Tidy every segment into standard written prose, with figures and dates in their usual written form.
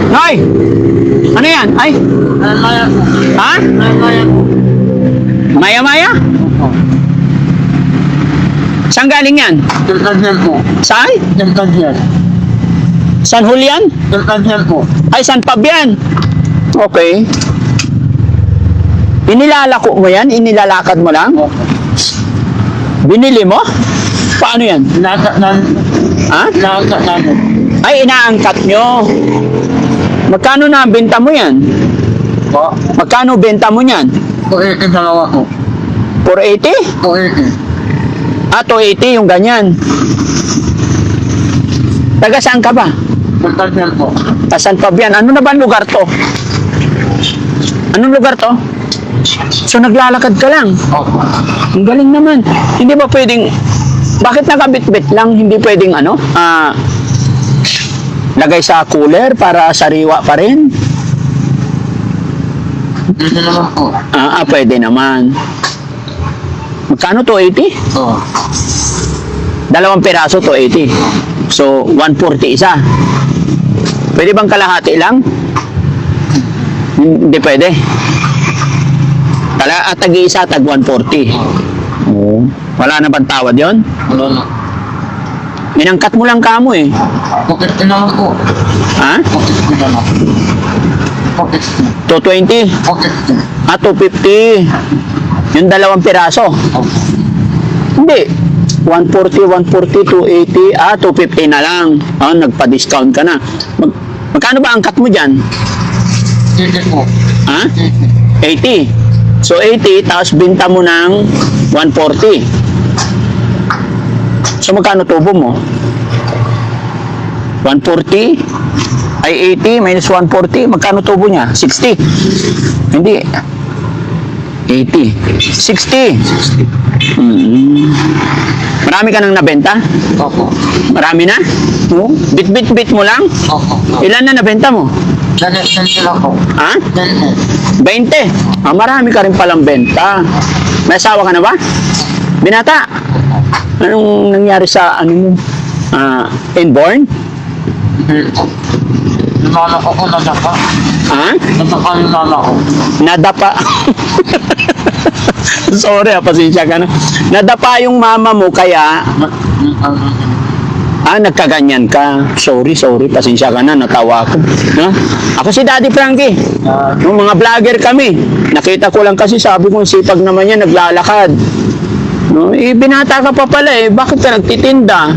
Noy! Ano yan? Ay? Maya po. Ha? Maya po. Maya-maya? Opo. Saan galing yan? Tilkadyan po. Saan? Tilkadyan. San Julian? Tilkadyan po. Ay, San Fabian. Okay. Inilalako mo yan? Inilalakad mo lang? Opo. Binili mo? Paano yan? Nasa Ha? namin. Ay, inaangkat nyo. Magkano na ang benta mo yan? Po. Magkano benta mo yan? 280 dalawa po. 480? 280. Ah, 280 yung ganyan. Taga saan ka ba? Tilkadyan po. Ah, San Fabian. Ano na ba ang lugar to? Anong lugar to? So naglalakad ka lang. Opo. Ang galing naman. Hindi ba pwedeng, bakit nakabit-bit lang? Hindi pwedeng lagay sa cooler para sariwa pa rin? Dito naman po. Pwede naman. Magkano 280? Oo. Dalawang piraso 280. So 140 isa. Pwede bang kalahati lang? Hindi pwede. Tag-isa, tag 140. Oo. Wala na bang tawad yon? Wala na. Minangkat mo lang kamo eh. Pocket naman po. Ha? Pocket naman. Pocket 220? Pocket 250. Yung dalawang piraso. Opo. Hindi. 140, 140, 280, 250 na lang. Nagpa-discount ka na. Magkano ba angkat mo dyan? Dito po. Ha? 80. 80. So 80, tapos binta mo ng 140. So magkano tubo mo? 140 ay 80 minus 140, magkano tubo niya? 60. Hindi. 80. 60. Marami ka nang nabenta? Opo. Marami na? Oo. Bit mo lang? Opo. Ilan na nabenta mo? Ganito lang po. Ha? Ganito. 20. Marami ka rin palang benta. May asawa ka na ba? Binata? Anong nangyari sa mo? Inborn? Lumala ko nadapa. Ha? Nadapa yung lala ko. Nadapa. Sorry, pasensya ka na. Nadapa yung mama mo kaya nagkaganyan ka. Sorry, pasensya ka na, natawa ako. No? Ako si Daddy Frankie. Yung mga vlogger kami. Nakita ko lang kasi, sabi ko, sipag naman yan, naglalakad. No? Binata ka pa pala eh. Bakit ka nagtitinda?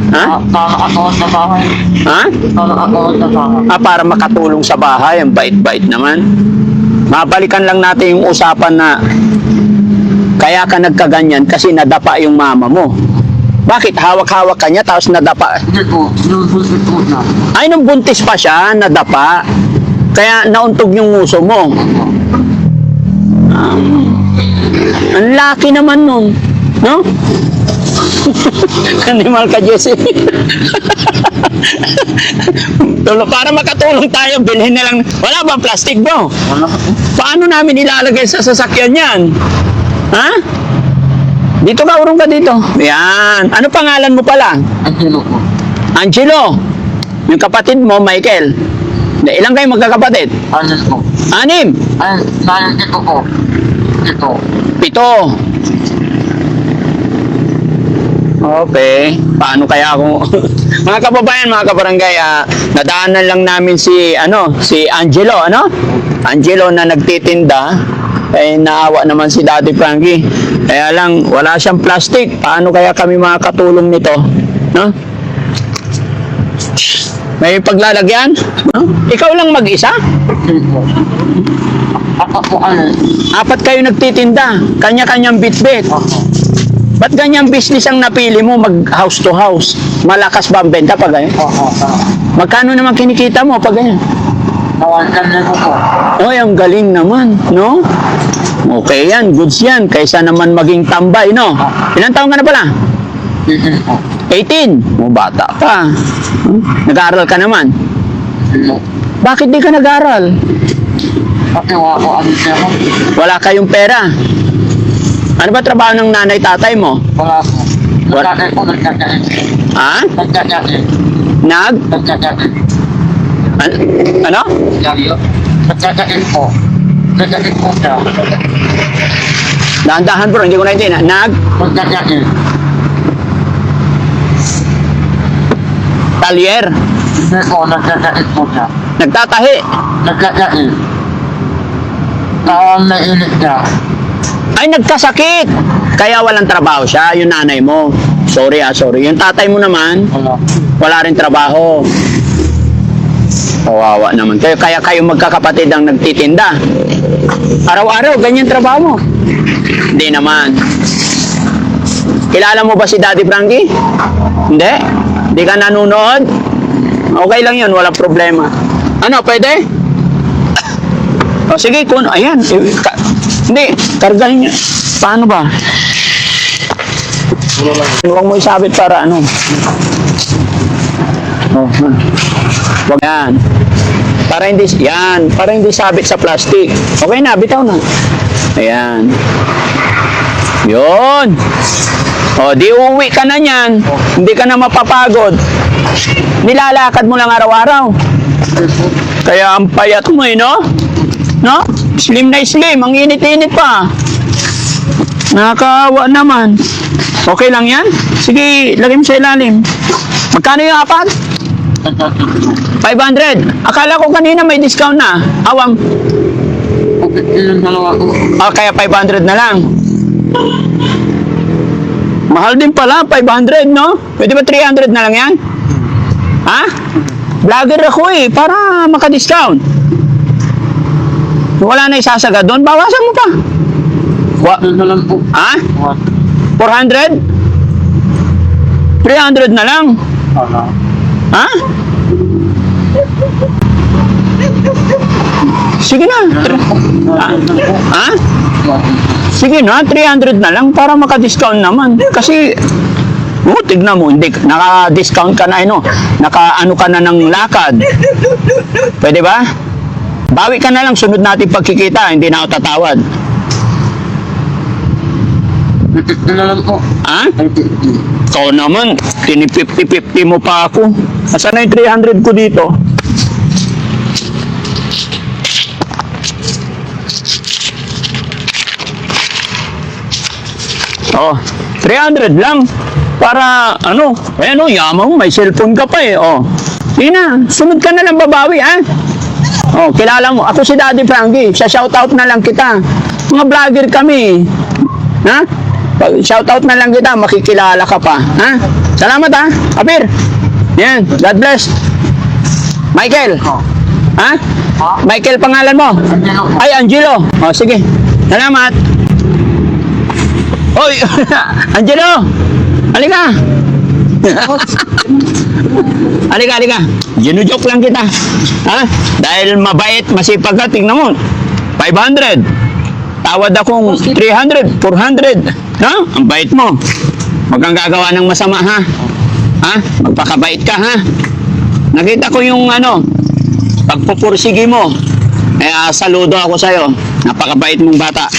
Ha? Para ako sa bahay. Ha? Para ako sa bahay. Para makatulong sa bahay. Ang bait-bait naman. Mabalikan lang natin yung usapan na kaya ka nagkaganyan kasi nadapa yung mama mo. Bakit? Hawak-hawak ka niya tapos nadapa. Hindi po. Nubuntis po na. Ay, nung buntis pa siya, nadapa. Kaya nauntog yung nguso mo. Ang laki naman nun. No? Animal ka, Jesse. Para makatulong tayo, bilhin na lang. Wala bang plastic, bro? Wala po. Paano namin ilalagay sa sasakyan yan? Ha? Dito ka, urong ka dito. Yan. Ano pangalan mo pala? Ang sino po. Angelo. Yung kapatid mo, Michael. Ilang kayo magkakapatid? Ano po. 6. Ay, nalang ito po. Ito. 7. Okay. Paano kaya ako? Mga kababayan, mga kabarangay, nadaanan lang namin si Angelo, Angelo na nagtitinda. Naawa naman si Daddy Frankie. Kaya lang, wala siyang plastic. Paano kaya kami makakatulong nito? No? May paglalagyan? No? Ikaw lang mag-isa? Ito. Ako po ano. 4 kayo nagtitinda. Kanya-kanyang bit-bit. Ako. Ba't ganyang business ang napili mo mag house to house? Malakas ba ang benta pag ganyan? Oo. Magkano naman kinikita mo pag ganyan? Nawalan na po. Oy, ang galing naman, no? Okay yan, goods yan. Kaysa naman maging tambay, no? Ilang taon ka na pala? Dito po. 18. Bata pa. Nag-aaral ka naman? Ito. Bakit di ka nag-aaral? Kasi wala ko ano siya mo. Wala kayong pera. Ano ba trabaho ng nanay tatay mo? Wala ko. Nagkakay po, nagkakay. Ha? Nagkakay. Nagkakait. Ano? Nagkakait po. Nagkakait po siya. Dahan-dahan bro, hindi ko naintindihan. Nagkakait. Talyer. Hindi po, nagkakait po siya. Nagtatahi. Nagkakait. Parang nainit siya. Ay, nagkasakit. Kaya walang trabaho siya, yung nanay mo. Sorry. Yung tatay mo naman, Wala. wala rin trabaho. Kawawa naman. Kaya kayo magkakapatid ang nagtitinda. Araw-araw, ganyan trabaho mo. Hindi naman. Kilala mo ba si Daddy Frankie? Hindi? Hindi ka nanonood? Okay lang yun, walang problema. Ano, pwede? O sige, ayan. Hindi, kargahin niya. Paano ba? Huwag mo isabit para ano. Oh, wag yan. Para hindi sabit sa plastic. Okay na, bitaw na. Ayan. Yun. O, di uuwi ka na niyan. Hindi ka na mapapagod. Nilalakad mo lang araw-araw. Kaya ang payat mo no? No? Slim na slim. Ang init-init pa. Nakakawa naman. Okay lang yan? Sige, lagay mo sa ilalim. Magkano yung apat? 500. Akala ko kanina may discount na. Awam. Yung dalawa ko. Kaya 500 na lang. Mahal din pala, 500, no? Pwede ba 300 na lang yan? Ha? Vlogger ako para maka-discount. Wala na isasaga doon, bawasan mo pa. Yung lang po. Ha? 400? 300 na lang. Wala. Ha? Sige na. Ha? Sige na, 300 na lang para maka-discount naman. Kasi, tignan mo, hindi, naka-discount ka na, naka-ano ka na ng lakad. Pwede ba? Bawi ka na lang, sunod natin pagkikita, hindi na ako tatawad. Yung lang po. Ha? Ikaw naman, 50-50 mo pa ako. Asan na yung 300 ko dito? Oh, 300 lang. Para, yaman mo, may cellphone ka pa oh. Sige na, sunod ka na lang babawi, ha? Oh, kilala mo, ako si Daddy Frankie, sa shoutout na lang kita. Mga vlogger kami. Ha? Shoutout na lang kita, makikilala ka pa. Ha? Salamat ha, Apir. Yan, God bless. Michael. Ha? Michael pangalan mo? Angelo. Ay, Angelo. Oh, sige. Salamat. Hoy, Angelo. Halika. Halika. Ginujoke lang kita. Ha? Dahil mabait, masipag ka, tingnan mo. 500. Tawad akong 300, 400. Ha? Ang bait mo. Huwag kang gagawa ng masama, ha? Ha? Magpakabait ka, ha? Nakita ko yung pagpupursigi mo. Saludo ako sa'yo. Napakabait mong bata.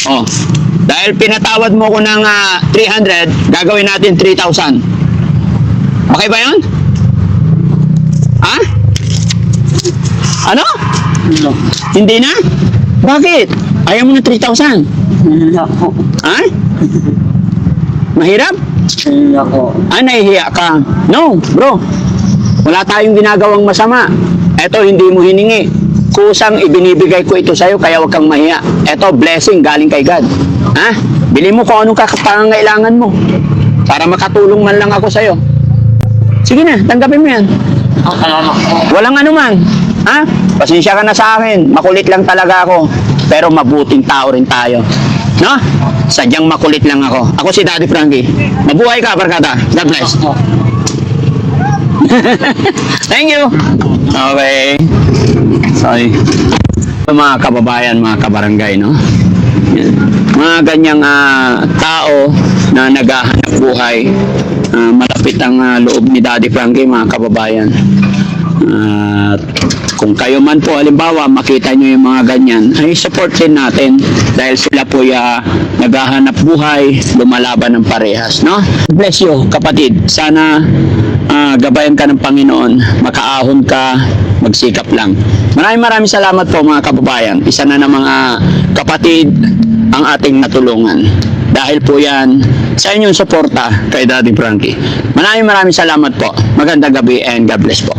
Oh. Dahil pinatawad mo ko ng 300, gagawin natin 3,000. Okay ba yun? Ha? Ano? Hindi na? Bakit? Ayaw mo na 3,000? Hiya po. Ha? Mahirap? Hiya po. Nahihiya ka. No, bro. Wala tayong ginagawang masama. Eto, hindi mo hiningi. Kusang ibinibigay ko ito sa'yo, kaya huwag kang mahiya. Eto, blessing galing kay God. Ha? Bili mo kung anong pangangailangan mo. Para makatulong man lang ako sa'yo. Sige na, tanggapin mo yan. Salamat po. Walang anuman. Ha? Pasensya ka na sa akin. Makulit lang talaga ako. Pero mabuting tao rin tayo. No? Sadyang makulit lang ako. Ako si Daddy Frankie. Mabuhay ka, barkada. God bless. Thank you. Okay. Sorry. Mga kababayan, mga kabarangay, no? Yan. Mga ganyang tao na naghahanap buhay. Malapit ang loob ni Daddy Frankie, mga kababayan. Kung kayo man po, halimbawa, makita nyo yung mga ganyan, ay support din natin dahil sila po naghahanap buhay, lumalaban ng parehas, no? Bless you, kapatid. Sana gabayan ka ng Panginoon, makaahon ka, magsikap lang. Maraming salamat po mga kababayan. Isa na ng mga kapatid ang ating natulungan. Dahil po yan sa inyong suporta kay Daddy Frankie. Maraming salamat po. Magandang gabi and God bless po.